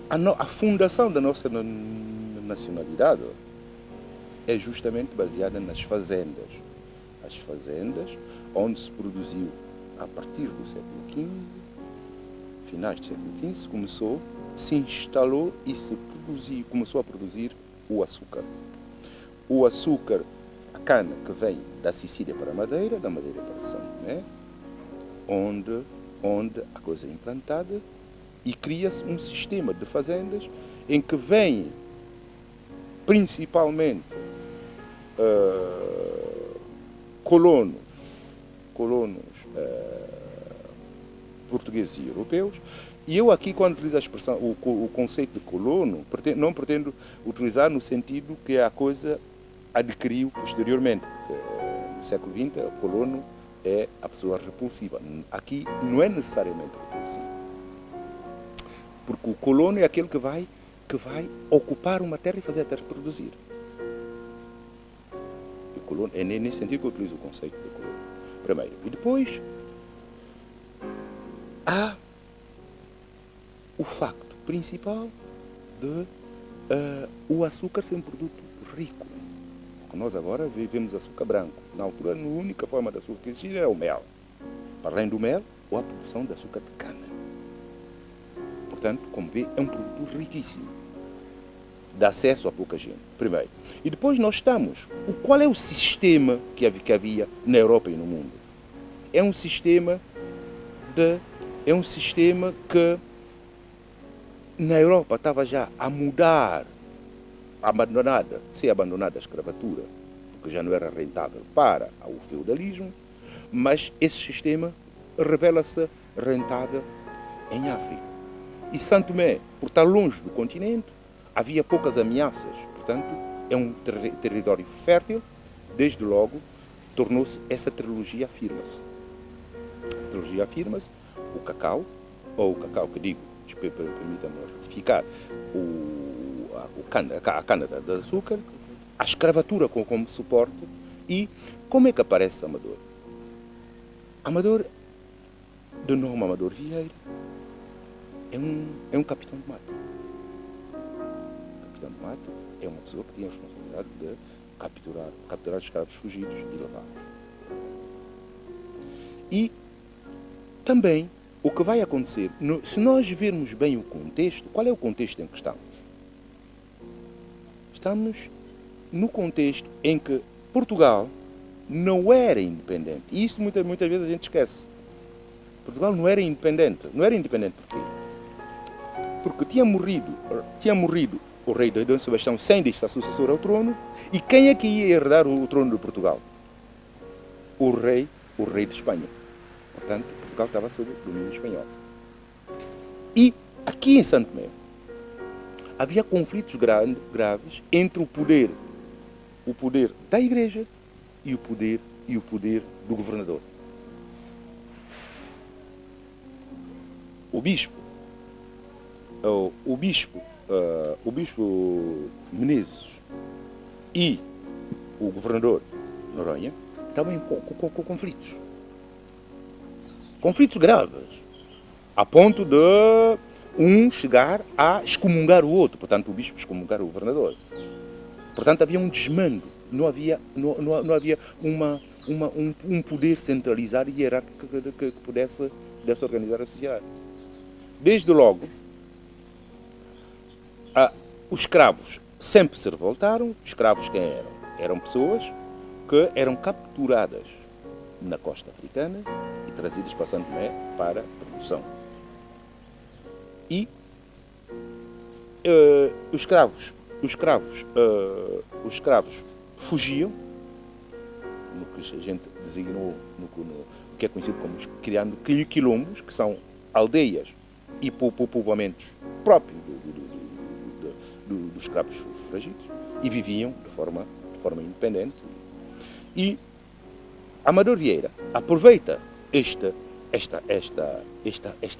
A fundação da nossa nacionalidade é justamente baseada nas fazendas. As fazendas onde se produziu, a partir do século XV, finais do século XV, se instalou e começou a produzir o açúcar. O açúcar, a cana que vem da Sicília para a Madeira, da Madeira para São Tomé, onde a coisa é implantada e cria-se um sistema de fazendas em que vem principalmente colonos portugueses e europeus. E eu aqui, quando utilizo a expressão, o conceito de colono, não pretendo utilizar no sentido que a coisa adquiriu posteriormente. No século XX, o colono é a pessoa repulsiva. Aqui não é necessariamente repulsivo. Porque o colono é aquele que vai ocupar uma terra e fazer a terra produzir. O colono, é nesse sentido que eu utilizo o conceito de colono. Primeiro. E depois, há o facto principal de o açúcar ser um produto rico. Porque nós agora vivemos açúcar branco. Na altura, a única forma de açúcar que existia era o mel. Para além do mel, ou a produção de açúcar de cana. Portanto, como vê, é um produto riquíssimo. Dá acesso a pouca gente, primeiro. E depois nós estamos. Qual é o sistema que havia na Europa e no mundo? É um sistema que na Europa estava já a mudar, ser abandonada a escravatura, porque já não era rentável para o feudalismo, mas esse sistema revela-se rentável em África. E Santo Tomé, por estar longe do continente, havia poucas ameaças, portanto, é um território fértil, desde logo, tornou-se, essa trilogia afirma-se. Essa trilogia afirma-se, o cacau que digo, permita-me retificar, a cana de açúcar, a escravatura como suporte, e como é que aparece Amador? Amador, de nome Amador Vieira, é um capitão de mato. O capitão de mato é uma pessoa que tinha a responsabilidade de capturar escravos fugidos e levá-los. E também o que vai acontecer, se nós vermos bem o contexto, qual é o contexto em que estamos? Estamos no contexto em que Portugal não era independente. E isso muitas vezes a gente esquece. Portugal não era independente. Não era independente por quê? Porque tinha morrido o rei Dom Sebastião sem deixar sucessor ao trono. E quem é que ia herdar o trono de Portugal? O rei de Espanha. Portanto, Portugal estava sob o domínio espanhol. E aqui em Santo Tomé havia conflitos graves entre o poder da igreja e o poder do governador. O bispo Menezes e o governador Noronha estavam com conflitos. Conflitos graves, a ponto de um chegar a excomungar o outro, portanto o bispo excomungar o governador. Portanto havia um desmando, não havia um poder centralizado e hierárquico que pudesse organizar a sociedade. Desde logo, os escravos sempre se revoltaram. Os escravos quem eram? Eram pessoas que eram capturadas na costa africana e trazidas para Santo Tomé para produção. E os escravos fugiam, no que a gente designou, no que é conhecido como criando quilombos, que são aldeias e povoamentos próprios dos escravos foragidos, e viviam de forma independente. E Amador Vieira aproveita esta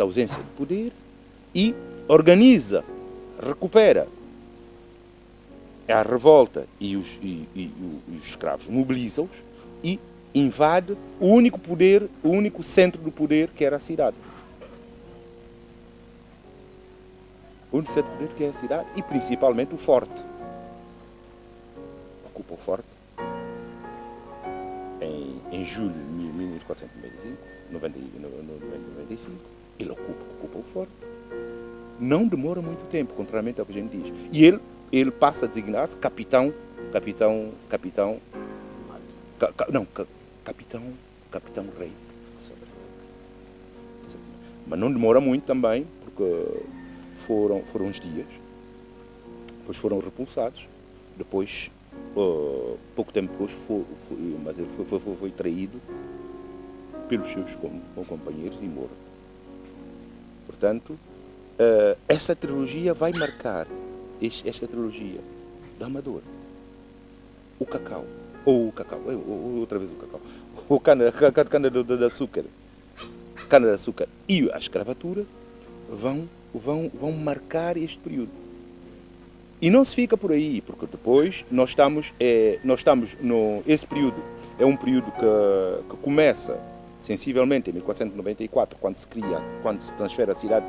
ausência de poder e organiza, recupera a revolta e os escravos, mobiliza-os e invade o único centro do poder, que era a cidade. único centro de poder que é a cidade e principalmente o forte. Ocupa o forte em julho de 1495, ele ocupa o forte. Não demora muito tempo, contrariamente ao que a gente diz. E ele passa a designar-se capitão rei. Mas não demora muito também, porque foram uns dias, depois foram repulsados, depois, pouco tempo depois, mas ele foi traído pelos seus companheiros e morto. Portanto, essa trilogia vai marcar, esta trilogia da Amadora, outra vez o cacau, o cana de açúcar, cana de açúcar e a escravatura vão marcar este período. E não se fica por aí, porque depois nós estamos esse período é um período que começa sensivelmente em 1494, quando se transfere a cidade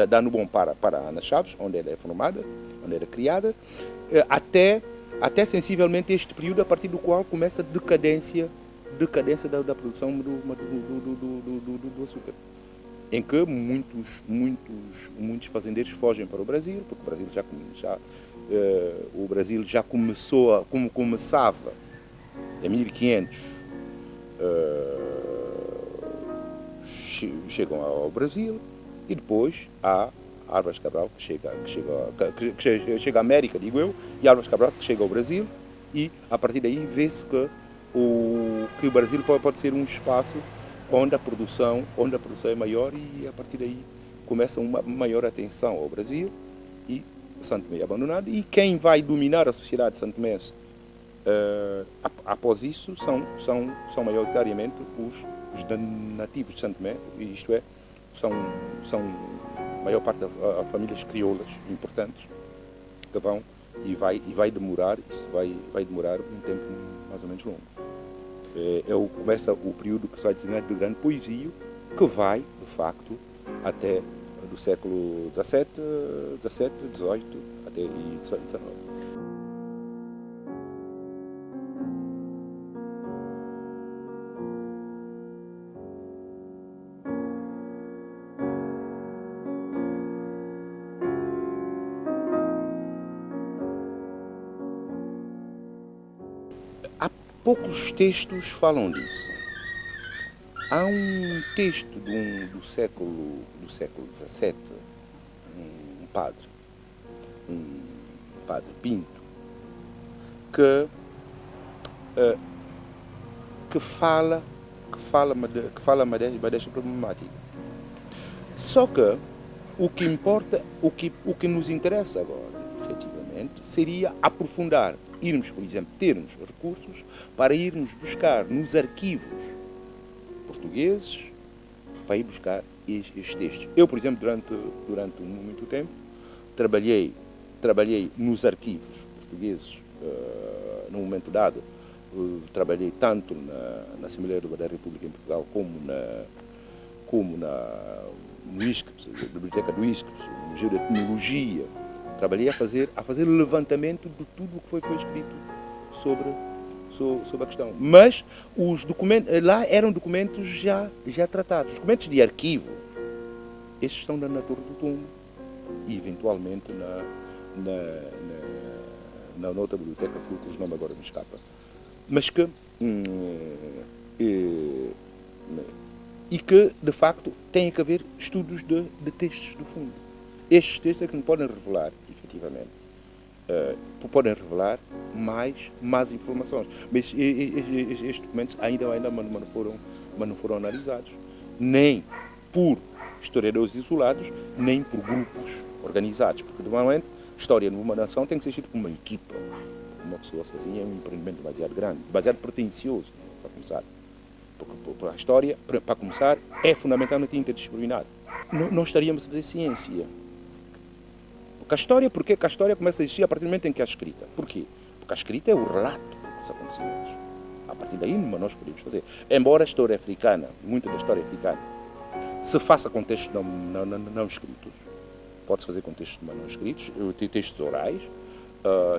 da Nubon para Ana Chaves, onde ela é formada, onde ela é criada, até sensivelmente este período a partir do qual começa a decadência da produção do açúcar, em que muitos fazendeiros fogem para o Brasil, porque o Brasil já começava em 1500, chegam ao Brasil, e depois há Álvares Cabral que chega à América, digo eu, e Álvares Cabral que chega ao Brasil, e a partir daí vê-se que o Brasil pode ser um espaço onde a produção é maior, e a partir daí começa uma maior atenção ao Brasil, e Santo Tomé é abandonado, e quem vai dominar a sociedade santomense após isso são maioritariamente os nativos de Santo Tomé, isto é, são a maior parte das famílias crioulas importantes que vão vai demorar um tempo mais ou menos longo. Começa o período que se vai designar de grande poesia, que vai, de facto, até do século XVII, XVIII, até XIX. Poucos textos falam disso. Há um texto do século XVII, um padre Pinto, que fala desta problemática. Só que o que importa, o que nos interessa agora, efetivamente, seria aprofundar. Irmos, por exemplo, termos recursos para irmos buscar nos arquivos portugueses, para ir buscar estes textos. Eu, por exemplo, durante muito tempo, trabalhei nos arquivos portugueses, num momento dado, trabalhei tanto na Assembleia da República em Portugal como no ISCPS, na Biblioteca do ISCPS, no Museu de Etnologia. Trabalhei a fazer levantamento de tudo o que foi escrito sobre a questão. Mas os documentos, lá eram documentos já tratados. Os documentos de arquivo, esses estão na Torre do Tombo e eventualmente na outra biblioteca, cujo nome agora me escapa. Mas que de facto tem que haver estudos de textos do fundo. Estes textos é que nos podem revelar, efetivamente, podem revelar mais informações. Mas estes documentos ainda não foram analisados, nem por historiadores isolados, nem por grupos organizados, porque, normalmente, história numa nação tem que ser escrita por uma equipa. Uma pessoa sozinha é um empreendimento demasiado grande, demasiado pretencioso, para começar. Porque a história, para começar, é fundamentalmente interdisciplinar. Não estaríamos a fazer ciência. Porque a história começa a existir a partir do momento em que é escrita. Porquê? Porque a escrita é o relato dos acontecimentos. A partir daí, nós podemos fazer. Embora a história africana, muita da história africana, se faça com textos não escritos, pode-se fazer com textos manuscritos, textos orais,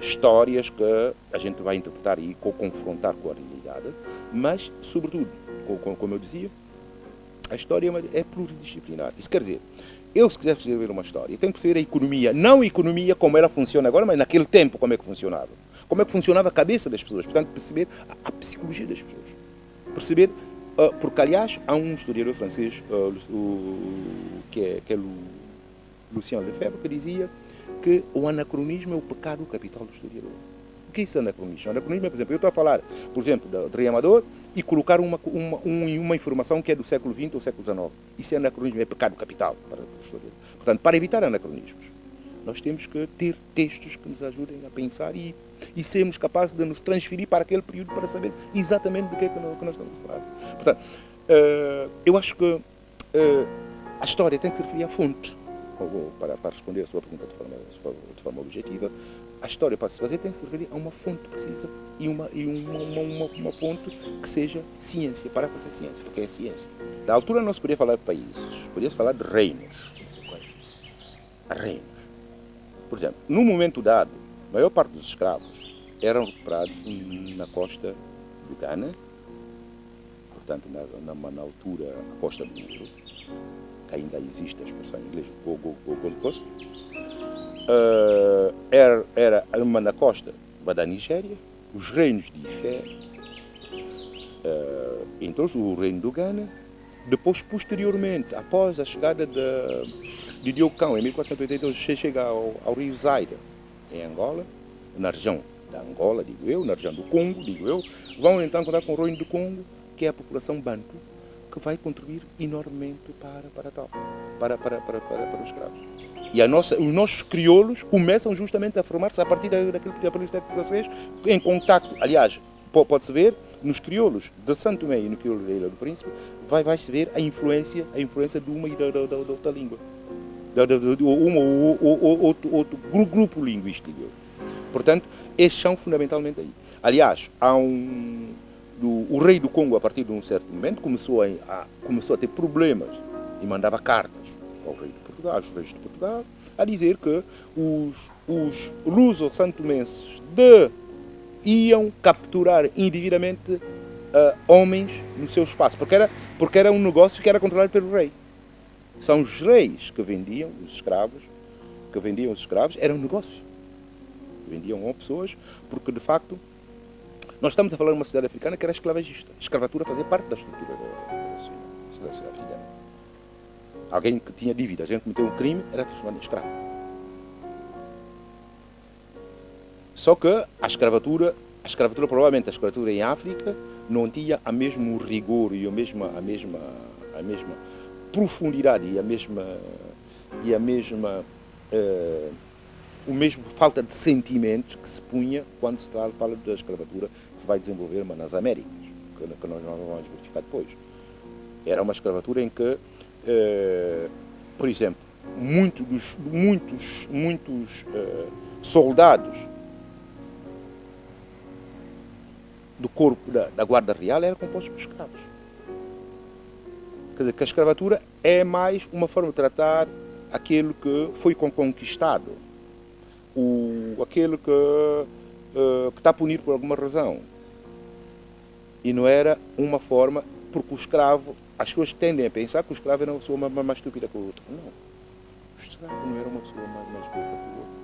histórias que a gente vai interpretar e confrontar com a realidade, mas, sobretudo, como eu dizia, a história é pluridisciplinar. Isso quer dizer, eu, se quiser escrever uma história, tenho que perceber a economia, não a economia como ela funciona agora, mas naquele tempo como é que funcionava. Como é que funcionava a cabeça das pessoas, portanto, perceber a psicologia das pessoas. Perceber, porque, aliás, há um historiador francês, que é Lucien Lefebvre, que dizia que o anacronismo é o pecado capital do historiador. O que é esse anacronismo? O anacronismo é, por exemplo, eu estou a falar, por exemplo, de Rei Amador e colocar uma informação que é do século XX ou século XIX. Isso é anacronismo, é pecado capital para o historiador. Portanto, para evitar anacronismos, nós temos que ter textos que nos ajudem a pensar e sermos capazes de nos transferir para aquele período para saber exatamente do que é que nós estamos a falar. Portanto, eu acho que a história tem que se referir à fonte. Para responder a sua pergunta de forma objetiva, a história, para se fazer, tem que se referir a uma fonte precisa e uma fonte que seja ciência, para fazer ciência, porque é ciência. Da altura não se podia falar de países, podia-se falar de reinos. Reinos. Por exemplo, num momento dado, a maior parte dos escravos eram recuperados na costa do Ghana, portanto, na altura, a costa do Negro, que ainda existe a expressão em inglês, Gold Coast. Era uma na costa da Nigéria, os reinos de Ifé, então o reino do Ghana. Depois, posteriormente, após a chegada de Diogo Cão, em 1482, chega ao rio Zaire, em Angola, na região da Angola, digo eu, na região do Congo, digo eu, vão então contar com o reino do Congo, que é a população bantu, que vai contribuir enormemente para os escravos. E os nossos crioulos começam justamente a formar-se a partir daquilo que apareceu no século XVI, em contacto, aliás, pode-se ver nos crioulos de Santo Tomé e no crioulo da Ilha do Príncipe, vai-se ver a influência de uma e da outra língua, outro grupo linguístico. Portanto, estes são fundamentalmente aí. Aliás, há o rei do Congo, a partir de um certo momento, começou a ter problemas e mandava cartas ao rei de Portugal, aos reis de Portugal, a dizer que os luso-santomenses iam capturar indevidamente homens no seu espaço, porque era um negócio que era controlado pelo rei. São os reis que vendiam os escravos, era um negócio. Vendiam a pessoas, porque de facto nós estamos a falar de uma sociedade africana que era esclavagista. A escravatura fazia parte da estrutura da sociedade africana. Alguém que tinha dívida, a gente cometeu um crime, era transformado em escravo. Só que a escravatura, provavelmente a escravatura em África, não tinha o mesmo rigor e a mesma profundidade e a mesma falta de sentimento que se punha quando se fala da escravatura que se vai desenvolver nas Américas, que nós vamos verificar depois. Era uma escravatura em que, por exemplo, muitos soldados do corpo da Guarda Real eram compostos por escravos. Quer dizer, que a escravatura é mais uma forma de tratar aquele que foi conquistado, aquele que está punido por alguma razão. E não era uma forma, porque o escravo, as pessoas tendem a pensar que o escravo era uma pessoa mais estúpida que o outro. Não. O escravo não era uma pessoa mais burra que o outro.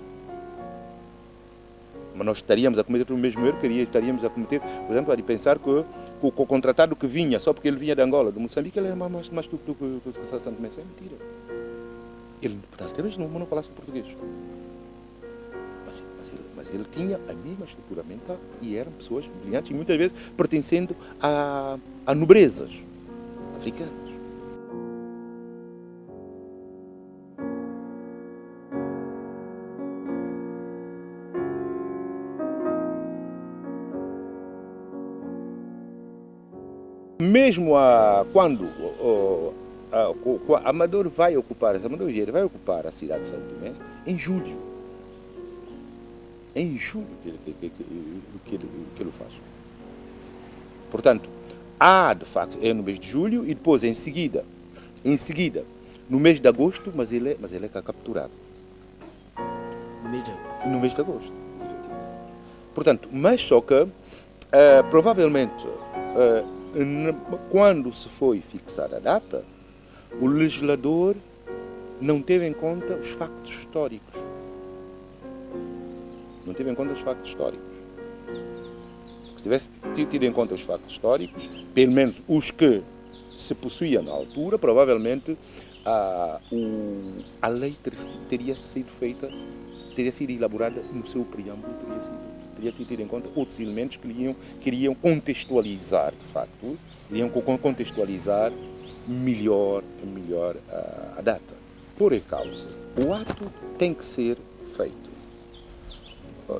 Mas nós estaríamos a cometer o mesmo erro, estaríamos a cometer, por exemplo, a de pensar que o contratado que vinha, só porque ele vinha de Angola, de Moçambique, ele era mais estúpido que o Santo Tomé. Isso é mentira. Ele, talvez não falasse português. Mas ele tinha a mesma estrutura mental e eram pessoas brilhantes e muitas vezes pertencendo a nobrezas africanas. Mesmo quando Amador vai ocupar a cidade de Santo Tomé em julho. É em julho que ele faz. Portanto, de facto, é no mês de julho e depois em seguida, no mês de agosto, mas ele é capturado. no mês de agosto. Portanto, mas só que, provavelmente, quando se foi fixar a data, o legislador não teve em conta os factos históricos. Não teve em conta os factos históricos. Se tivesse tido em conta os factos históricos, pelo menos os que se possuíam na altura, provavelmente a lei teria sido feita, teria sido elaborada no seu preâmbulo, teria tido em conta outros elementos que queriam contextualizar, de facto, queriam contextualizar melhor a data. Por causa, o ato tem que ser feito.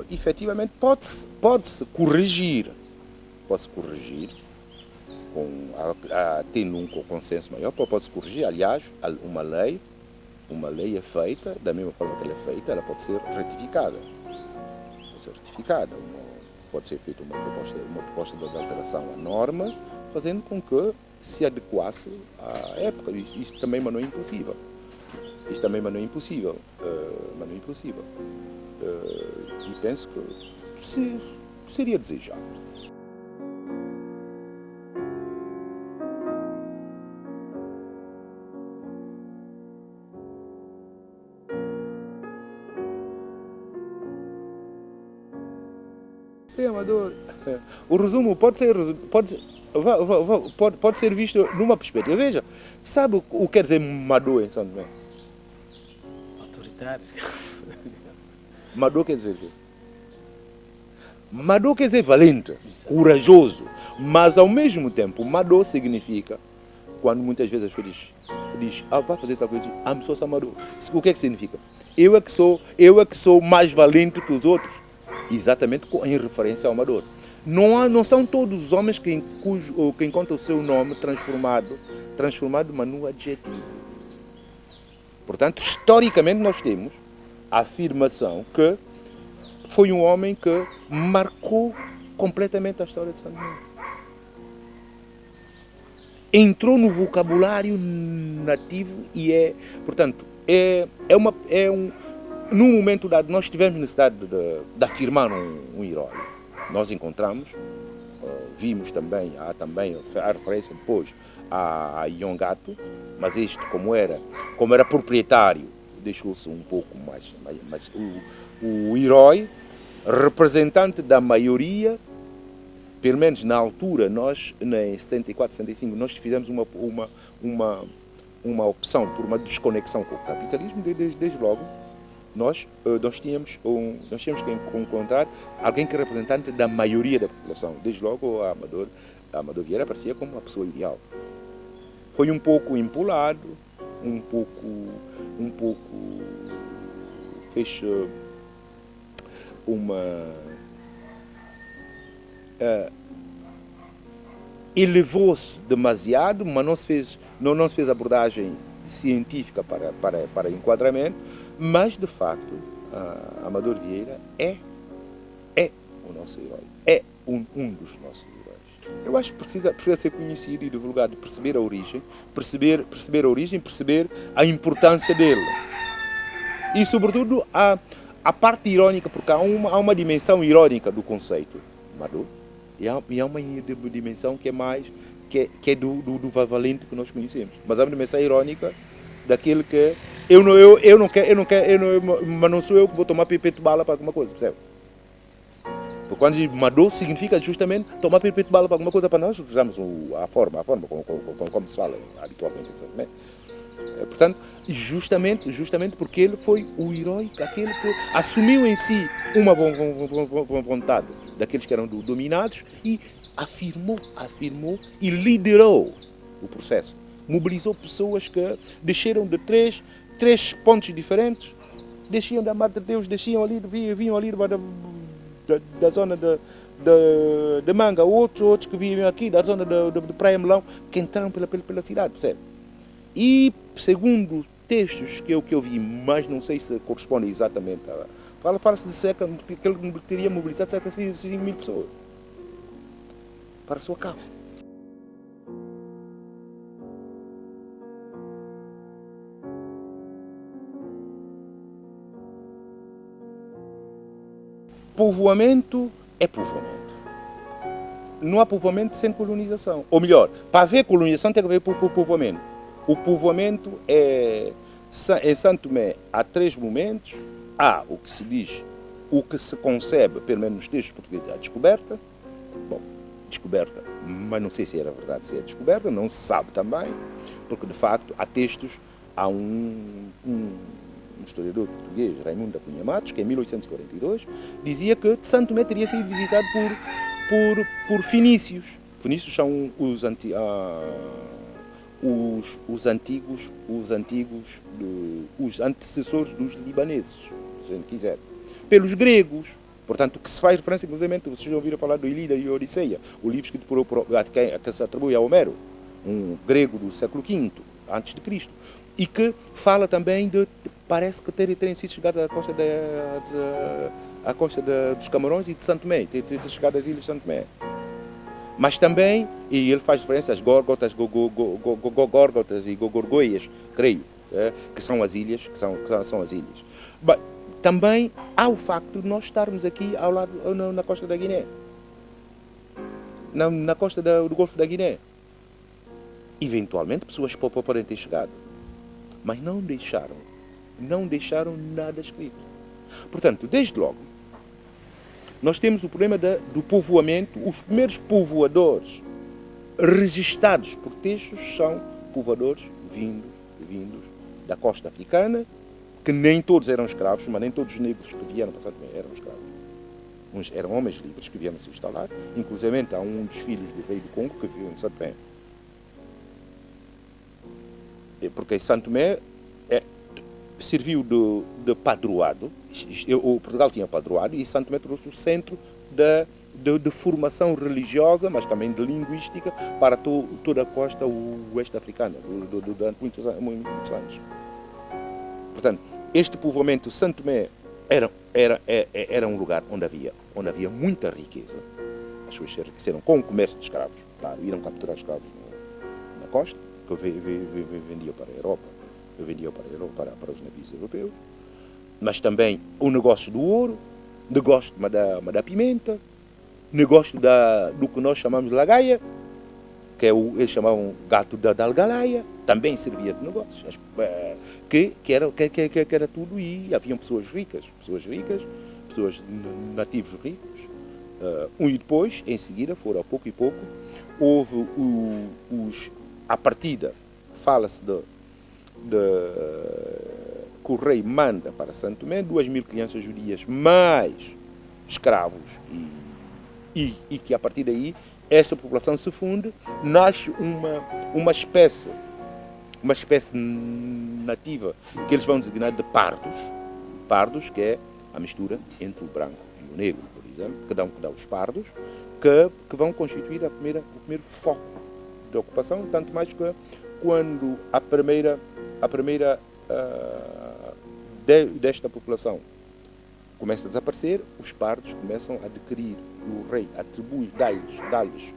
Efetivamente, pode-se corrigir, tendo um consenso maior, pode-se corrigir. Aliás, uma lei é feita, da mesma forma que ela é feita, ela pode ser retificada. Pode ser feita uma proposta de alteração à norma, fazendo com que se adequasse à época. Isto também não é impossível. E penso que seria desejável. Bem, Amador, o resumo pode ser visto numa perspectiva. Veja, sabe o que quer dizer Madô em São Tomé? Autoritário. Madô quer dizer o quê? Madô quer dizer valente, corajoso, mas ao mesmo tempo, Madô significa, quando muitas vezes as pessoas dizem, vai fazer tal coisa, I'm so Madô. O que é que significa? Eu é que sou mais valente que os outros, exatamente em referência ao Amador. Não são todos os homens que encontram o seu nome transformado mas no adjetivo. Portanto, historicamente nós temos a afirmação que foi um homem que marcou completamente a história de São Tomé. Entrou no vocabulário nativo e portanto, num momento dado, nós tivemos necessidade de afirmar um herói. Nós encontramos, vimos também, há referência depois a Yongato, mas este, como era proprietário, deixou-se um pouco mais o herói, representante da maioria, pelo menos na altura, nós, em 74, 75, nós fizemos uma opção por uma desconexão com o capitalismo, desde logo. Nós tínhamos que encontrar alguém que é representante da maioria da população. Desde logo, a Amador Vieira aparecia como uma pessoa ideal. Foi um pouco empolado, fez elevou-se demasiado, mas não se fez abordagem científica para enquadramento, mas de facto Amador Vieira é o nosso herói, é um dos nossos heróis. Eu acho que precisa ser conhecido e divulgado, perceber a origem, perceber a importância dele. E sobretudo a parte irónica, porque há uma dimensão irónica do conceito Amador, e há uma dimensão que é do valente que nós conhecemos. Mas há uma dimensão irónica daquele que mas não sou eu que vou tomar pipeto de bala para alguma coisa, percebe? Porque quando diz Madô, significa justamente tomar pipeto de bala para alguma coisa, para nós usamos a forma como se fala habitualmente. Sabe? Portanto, justamente porque ele foi o herói, aquele que assumiu em si uma vontade daqueles que eram dominados e afirmou e liderou o processo. Mobilizou pessoas que desceram de três pontos diferentes, desciam da Madre de Deus, vinham ali da zona de Manga, outros que vinham aqui da zona de Praia Melão, que entraram pela cidade, percebe? E, segundo textos que eu vi, mas não sei se correspondem exatamente fala-se de que ele teria mobilizado cerca de 5.000 pessoas para a sua causa. Povoamento é povoamento. Não há povoamento sem colonização. Ou melhor, para haver colonização tem que haver povoamento. O povoamento é... Em Santo Tomé há 3 momentos. Há o que se diz, o que se concebe, pelo menos nos textos portugueses, a descoberta. Bom, descoberta, mas não sei se era verdade, se é descoberta, não se sabe também, porque de facto há textos, há um historiador português, Raimundo da Cunha Matos, que em 1842 dizia que Santo Tomé teria sido visitado por fenícios. Fenícios são os antecessores dos libaneses, se a gente quiser. Pelos gregos. Portanto, o que se faz referência, inclusive, vocês já ouviram falar do Ilíada e Odisseia, o livro escrito que se atribui a Homero, um grego do século V, antes de Cristo, e que fala também de, parece que terem sido chegados à costa dos Camarões e de Santo Tomé, ter chegado às ilhas de Santo Tomé. Mas também, e ele faz referência às górgotas, górgotas e gorgoias, creio, que são as ilhas, são as ilhas. Também há o facto de nós estarmos aqui ao lado, na costa da Guiné, na costa do Golfo da Guiné. Eventualmente pessoas podem ter chegado, mas não deixaram nada escrito. Portanto, desde logo, nós temos o problema do povoamento. Os primeiros povoadores registados por textos são povoadores vindos da costa africana, que nem todos eram escravos, mas nem todos os negros que vieram para Santo Tomé eram escravos. Uns eram homens livres que vieram se instalar, inclusive há um dos filhos do rei do Congo que viveu em Santo Tomé. Porque Santo Tomé serviu de padroado. Portugal tinha padroado e Santo Tomé trouxe o centro de formação religiosa, mas também de linguística, para toda a costa oeste africana, durante muitos anos. Portanto, este povoamento de Santo Tomé era um lugar onde havia muita riqueza. As pessoas se enriqueceram com o comércio de escravos. Claro, iram capturar escravos na costa, que vendiam para a Europa. Para os navios europeus. Mas também o negócio do ouro, negócio da pimenta, negócio do que nós chamamos de lagaia, que eles chamavam gato da algalaia, também servia de negócio. Que era tudo, e haviam pessoas ricas, pessoas nativos ricos. E depois, em seguida, foram a pouco e pouco, houve a partida, fala-se que o rei manda para Santo Tomé 2.000 crianças judias mais escravos e que a partir daí esta população se funde, nasce uma espécie nativa que eles vão designar de pardos, que é a mistura entre o branco e o negro, por exemplo, que dá os pardos, que vão constituir o primeiro foco de ocupação, tanto mais que quando a primeira desta população começa a desaparecer, os pardos começam a adquirir, o rei atribui, dá-lhes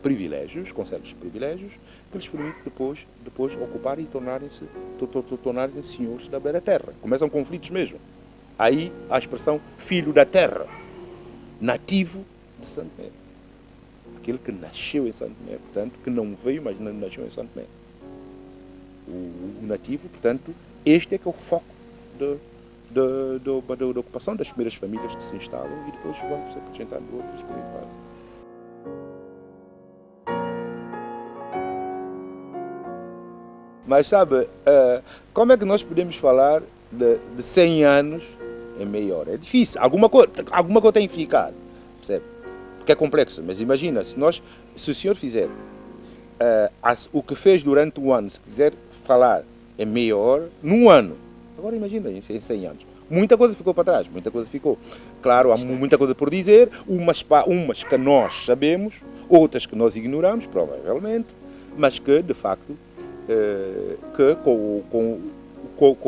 privilégios, concede-lhes privilégios, que lhes permite depois ocupar e tornarem-se senhores da beira terra. Começam conflitos mesmo. Aí a expressão filho da terra, nativo de Santo Tomé. Aquele que nasceu em Santo Tomé, portanto, que não veio, mas nasceu em Santo Tomé. O nativo, portanto, este é que é o foco da ocupação das primeiras famílias que se instalam e depois vão se acrescentando outras por aí fora. Mas sabe, como é que nós podemos falar de 100 anos em meia hora? É difícil, alguma coisa tem que ficar, percebe? Porque é complexo, mas imagina, se o senhor fizer o que fez durante um ano, se quiser falar em meia hora, num ano, agora imagina, em 100 anos, muita coisa ficou para trás, muita coisa ficou. Claro, há muita coisa por dizer, umas que nós sabemos, outras que nós ignoramos, provavelmente, mas que, de facto, que com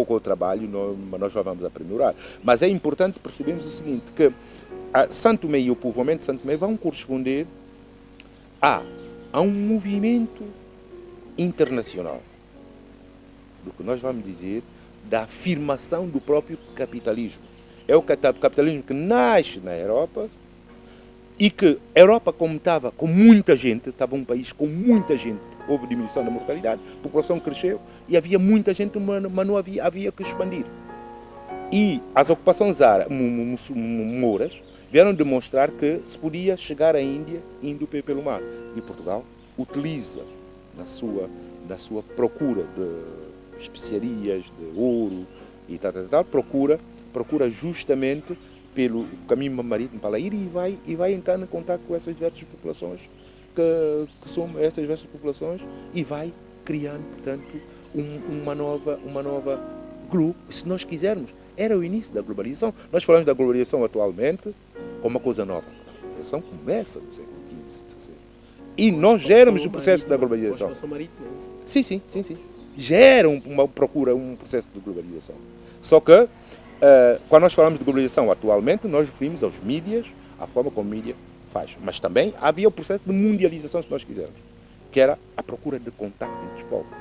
o trabalho nós já vamos aprimorar. Mas é importante percebermos o seguinte, que Santo Tomé e o povoamento de Santo Tomé vão corresponder a um movimento internacional, do que nós vamos dizer da afirmação do próprio capitalismo. É o capitalismo que nasce na Europa e que a Europa, como estava com muita gente, estava um país com muita gente, houve diminuição da mortalidade, a população cresceu e havia muita gente, mas não havia que expandir. E as ocupações mouras vieram demonstrar que se podia chegar à Índia indo pelo mar. E Portugal utiliza na sua procura de especiarias, de ouro e tal, procura justamente pelo caminho marítimo para lá ir e vai entrar em contato com essas diversas populações, que são essas diversas populações, e vai criando, portanto, uma nova grupo, se nós quisermos. Era o início da globalização. Nós falamos da globalização atualmente como uma coisa nova. A globalização começa no século XV, XVI. E nós geramos o processo da globalização. Sim. Gera uma procura, um processo de globalização. Só que, quando nós falamos de globalização atualmente, nós referimos aos mídias, à forma como a mídia faz. Mas também havia o processo de mundialização, se nós quisermos, que era a procura de contacto entre os povos.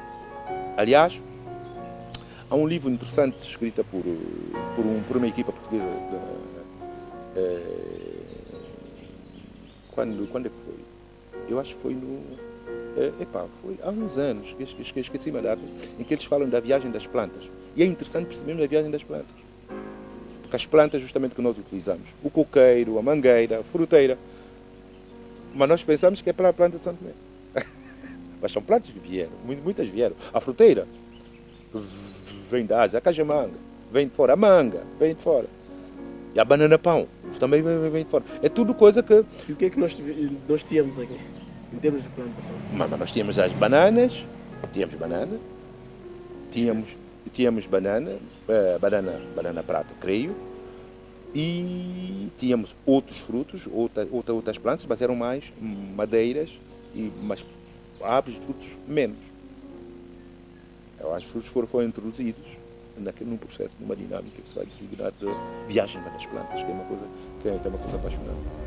Aliás, há um livro interessante escrito por uma equipa portuguesa. Quando é que foi? Eu acho que foi foi há uns anos, esqueci a data, em que eles falam da viagem das plantas. E é interessante percebermos a viagem das plantas. Porque as plantas justamente que nós utilizamos, o coqueiro, a mangueira, a fruteira, mas nós pensamos que é para a planta de São Tomé. Mas são plantas que vieram, muitas vieram. A fruteira vem da Ásia, a cajamanga vem de fora, a manga vem de fora. E a banana pão também vem de fora. É tudo coisa que... E o que é que nós tínhamos aqui, em termos de plantação? Mas nós tínhamos as bananas, tínhamos banana prata, creio, e tínhamos outros frutos, outras plantas, mas eram mais madeiras, mas árvores de frutos menos. Os frutos foram introduzidos num processo, numa dinâmica que se vai designar de viagem das plantas, que é uma coisa apaixonante.